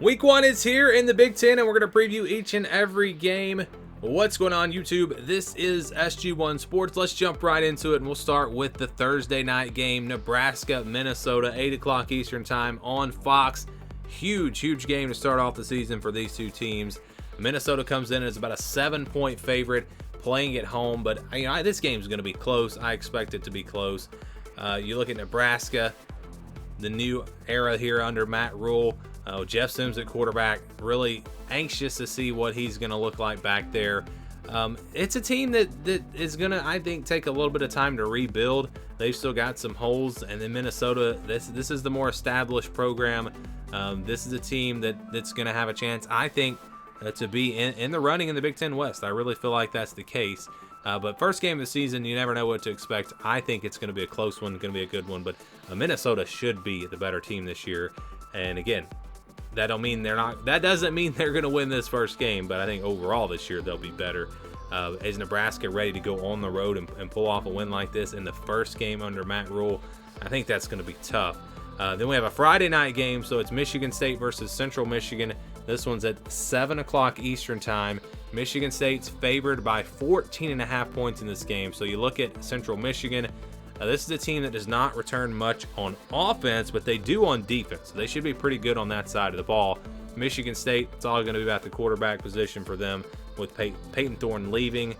Week 1 is here in the Big Ten, and we're going to preview each and every game. What's going on, YouTube? This is SG1 Sports. Let's jump right into it, and we'll start with the Thursday night game, Nebraska, Minnesota, 8 o'clock Eastern time on Fox. Huge game to start off the season for these two teams. Minnesota comes in as about a 7-point favorite, playing at home, but this game's going to be close. I expect it to be close. You look at Nebraska, the new era here under Matt Rule. Jeff Sims at quarterback, really anxious to see what he's going to look like back there. It's a team that is going to, I think, take a little bit of time to rebuild. They've still got some holes, and then Minnesota, this is the more established program. This is a team that's going to have a chance, I think, to be in the running in the Big Ten West. I really feel like that's the case. But first game of the season, you never know what to expect. I think it's going to be a close one, going to be a good one. But Minnesota should be the better team this year. And again, that doesn't mean they're going to win this first game. But I think overall this year they'll be better. Is Nebraska ready to go on the road and pull off a win like this in the first game under Matt Rule? I think that's going to be tough. Then we have a Friday night game, so it's Michigan State versus Central Michigan. This one's at 7 o'clock Eastern time. Michigan State's favored by 14.5 points in this game. So you look at Central Michigan. This is a team that does not return much on offense, but they do on defense. So they should be pretty good on that side of the ball. Michigan State, it's all going to be about the quarterback position for them with Peyton Thorne leaving.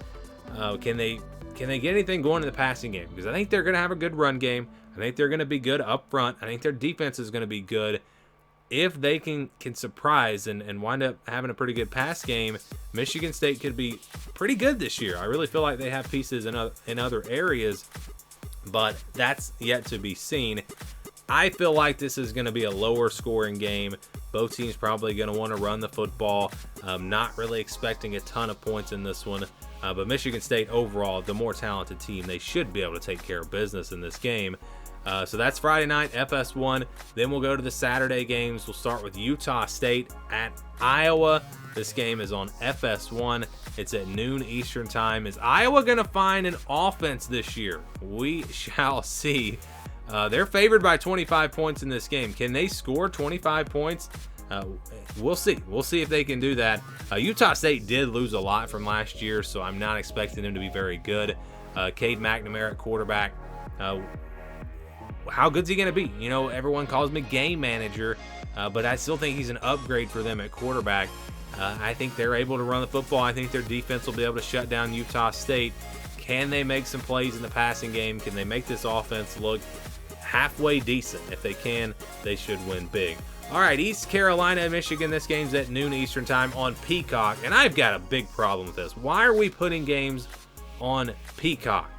Can they get anything going in the passing game? Because I think they're going to have a good run game. I think they're going to be good up front. I think their defense is going to be good. If they can surprise and wind up having a pretty good pass game, Michigan State could be pretty good this year. I really feel like they have pieces in other areas, but that's yet to be seen. I feel like this is going to be a lower scoring game. Both teams probably going to want to run the football. Not really expecting a ton of points in this one. But Michigan State overall, the more talented team, they should be able to take care of business in this game. So that's Friday night, FS1. Then we'll go to the Saturday games. We'll start with Utah State at Iowa. This game is on FS1. It's at noon Eastern time. Is Iowa going to find an offense this year? We shall see. They're favored by 25 points in this game. Can they score 25 points? We'll see. We'll see if they can do that. Utah State did lose a lot from last year, so I'm not expecting them to be very good. Cade McNamara at quarterback. How good's he going to be? You know, everyone calls me game manager, but I still think he's an upgrade for them at quarterback. I think they're able to run the football. I think their defense will be able to shut down Utah State. Can they make some plays in the passing game? Can they make this offense look halfway decent? If they can, they should win big. All right, East Carolina and Michigan. This game's at noon Eastern time on Peacock, and I've got a big problem with this. Why are we putting games on Peacock?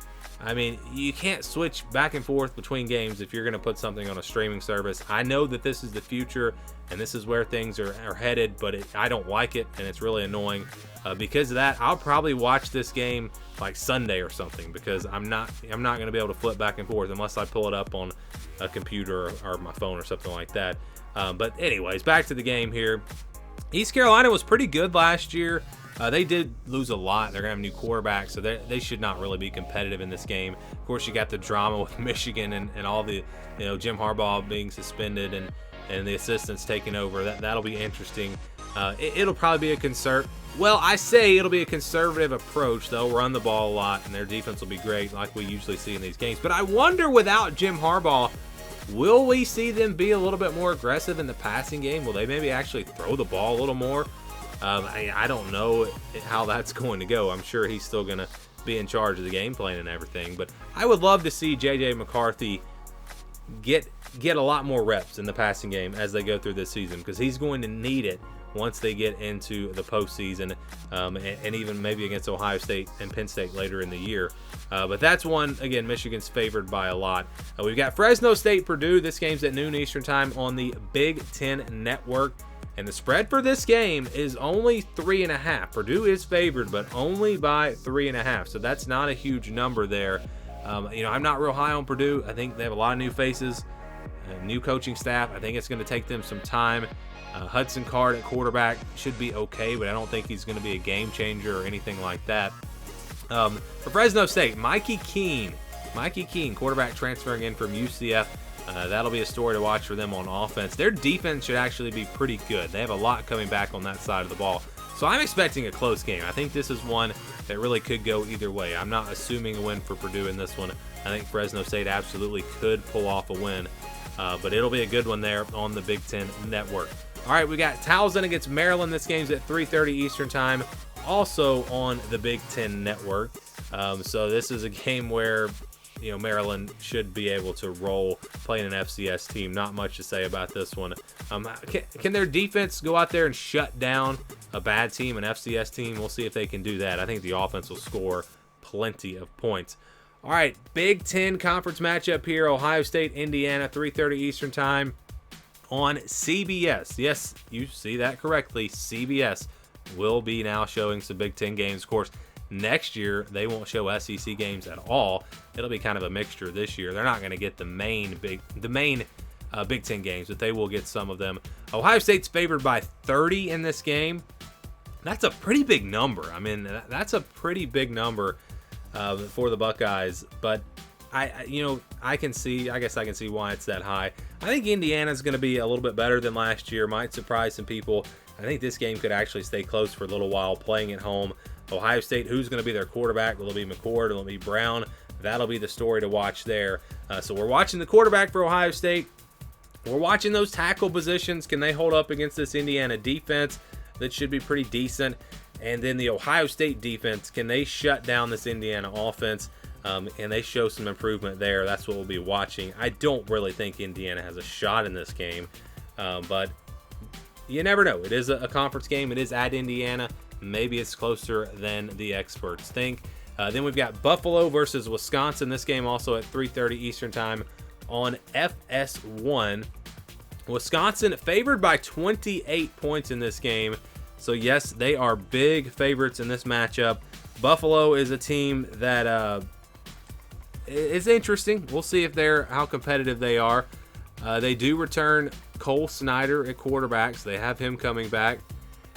I mean, you can't switch back and forth between games if you're going to put something on a streaming service. I know that this is the future and this is where things are headed, but I don't like it, and it's really annoying. Because of that, I'll probably watch this game like Sunday or something, because I'm not going to be able to flip back and forth unless I pull it up on a computer or my phone or something like that. But anyways, back to the game here. East Carolina was pretty good last year. They did lose a lot. They're going to have a new quarterback, so they should not really be competitive in this game. Of course, you got the drama with Michigan and all the, Jim Harbaugh being suspended and the assistants taking over. That'll be interesting. It'll probably be it'll be a conservative approach. They'll run the ball a lot, and their defense will be great like we usually see in these games. But I wonder, without Jim Harbaugh, will we see them be a little bit more aggressive in the passing game? Will they maybe actually throw the ball a little more? I don't know how that's going to go. I'm sure he's still going to be in charge of the game plan and everything. But I would love to see J.J. McCarthy get a lot more reps in the passing game as they go through this season, because he's going to need it once they get into the postseason, and even maybe against Ohio State and Penn State later in the year. But that's one, again, Michigan's favored by a lot. We've got Fresno State, Purdue. This game's at noon Eastern time on the Big Ten Network. And the spread for this game is only 3.5. Purdue is favored, but only by 3.5. So that's not a huge number there. I'm not real high on Purdue. I think they have a lot of new faces, new coaching staff. I think it's going to take them some time. Hudson Card at quarterback should be okay, but I don't think he's going to be a game changer or anything like that. For Fresno State, Mikey Keene, quarterback transferring in from UCF. That'll be a story to watch for them on offense. Their defense should actually be pretty good. They have a lot coming back on that side of the ball. So I'm expecting a close game. I think this is one that really could go either way. I'm not assuming a win for Purdue in this one. I think Fresno State absolutely could pull off a win. But it'll be a good one there on the Big Ten Network. All right, we got Towson against Maryland. This game's at 3:30 Eastern Time, also on the Big Ten Network. So this is a game where Maryland should be able to roll playing an FCS team. Not much to say about this one. Can their defense go out there and shut down a bad team, an FCS team? We'll see if they can do that. I think the offense will score plenty of points. All right, Big Ten Conference matchup here. Ohio State, Indiana, 3:30 Eastern Time on CBS. Yes, you see that correctly. CBS will be now showing some Big Ten games. Of course, next year, they won't show SEC games at all. It'll be kind of a mixture this year. They're not going to get the main Big Ten games, but they will get some of them. Ohio State's favored by 30 in this game. That's a pretty big number. I mean, that's a pretty big number for the Buckeyes. But I can see why it's that high. I think Indiana's going to be a little bit better than last year. Might surprise some people. I think this game could actually stay close for a little while, playing at home. Ohio State, who's going to be their quarterback? Will it be McCord? Will it be Brown? That'll be the story to watch there. So we're watching the quarterback for Ohio State. We're watching those tackle positions. Can they hold up against this Indiana defense that should be pretty decent? And then the Ohio State defense, can they shut down this Indiana offense? And they show some improvement there. That's what we'll be watching. I don't really think Indiana has a shot in this game. But you never know. It is a conference game. It is at Indiana. Maybe it's closer than the experts think. Then we've got Buffalo versus Wisconsin. This game also at 3:30 Eastern Time on FS1. Wisconsin favored by 28 points in this game. So yes, they are big favorites in this matchup. Buffalo is a team that is interesting. We'll see how competitive they are. They do return Cole Snyder at quarterback, so they have him coming back.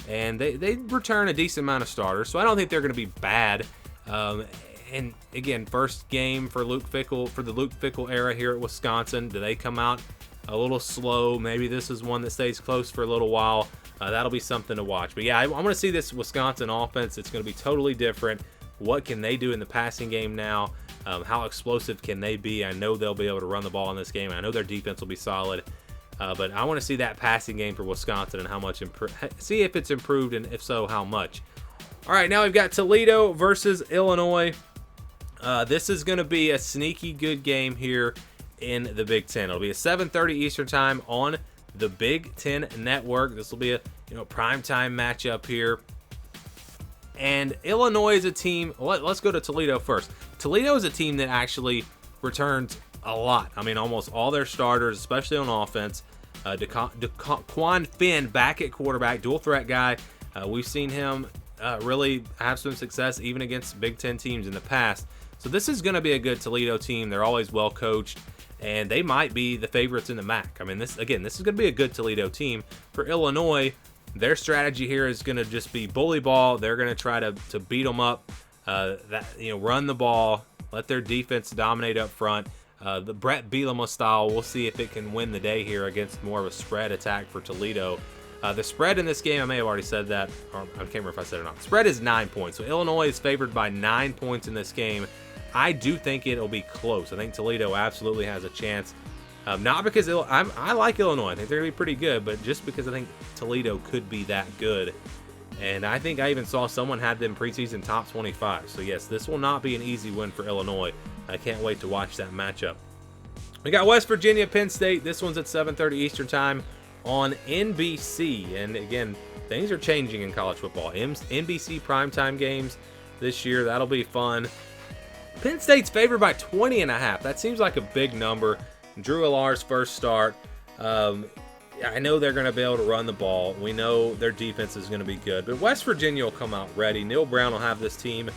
And they return a decent amount of starters, so I don't think they're going to be bad. And again, first game for the Luke Fickell era here at Wisconsin. Do they come out a little slow? Maybe this is one that stays close for a little while. That'll be something to watch. But yeah, I want to see this Wisconsin offense. It's going to be totally different. What can they do in the passing game now? How explosive can they be? I know they'll be able to run the ball in this game. I know their defense will be solid. But I want to see that passing game for Wisconsin and how much see if it's improved, and if so, how much. All right, now we've got Toledo versus Illinois. This is going to be a sneaky good game here in the Big Ten. It'll be a 7:30 Eastern Time on the Big Ten Network. This will be a primetime matchup here. And Illinois is a team. Let's go to Toledo first. Toledo is a team that actually returns a lot. I mean, almost all their starters, especially on offense. Quan Finn back at quarterback, dual threat guy. We've seen him really have some success even against Big Ten teams in the past. So this is going to be a good Toledo team. They're always well coached, and they might be the favorites in the MAC. I mean, this is going to be a good Toledo team. For Illinois, their strategy here is going to just be bully ball. They're going to try to beat them up, run the ball, let their defense dominate up front. The Brett Bielema style, we'll see if it can win the day here against more of a spread attack for Toledo. The spread in this game, I may have already said that, or I can't remember if I said it or not. The spread is 9 points, so Illinois is favored by 9 points in this game. I do think it'll be close. I think Toledo absolutely has a chance. Not because I like Illinois. I think they're going to be pretty good, but just because I think Toledo could be that good. And I think I even saw someone had them preseason top 25. So yes, this will not be an easy win for Illinois. I can't wait to watch that matchup. We got West Virginia, Penn State. This one's at 7:30 Eastern Time on NBC. And again, things are changing in college football. NBC primetime games this year. That'll be fun. Penn State's favored by 20.5. That seems like a big number. Drew Allar's first start. I know they're going to be able to run the ball. We know their defense is going to be good. But West Virginia will come out ready. Neil Brown will have this team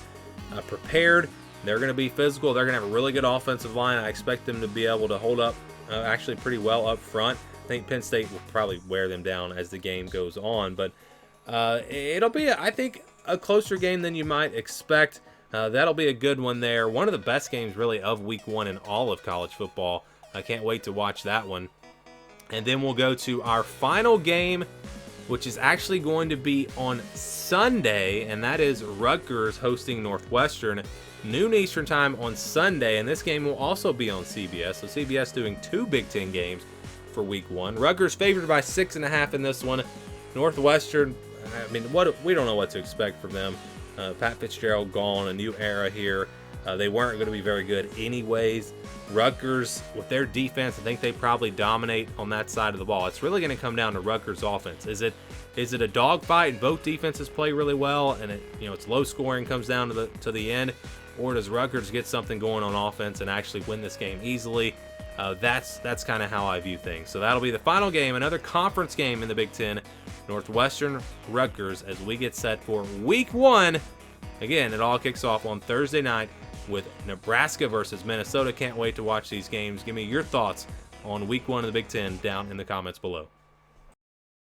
prepared. They're going to be physical. They're going to have a really good offensive line. I expect them to be able to hold up actually pretty well up front. I think Penn State will probably wear them down as the game goes on. But it'll be, I think, a closer game than you might expect. That'll be a good one there. One of the best games, really, of Week 1 in all of college football. I can't wait to watch that one. And then we'll go to our final game, which is actually going to be on Sunday, and that is Rutgers hosting Northwestern, noon Eastern time on Sunday, and this game will also be on CBS. So CBS doing 2 Big Ten games for Week 1. Rutgers favored by 6.5 in this one. Northwestern, I mean, we don't know what to expect from them. Pat Fitzgerald gone, a new era here. They weren't going to be very good anyways. Rutgers, with their defense, I think they probably dominate on that side of the ball. It's really going to come down to Rutgers' offense. Is it a dogfight and both defenses play really well, and it's low scoring, comes down to the end, or does Rutgers get something going on offense and actually win this game easily? That's kind of how I view things. So that'll be the final game, another conference game in the Big Ten, Northwestern Rutgers, as we get set for Week 1. Again, it all kicks off on Thursday night with Nebraska versus Minnesota. Can't wait to watch these games. Give me your thoughts on Week 1 of the Big Ten down in the comments below.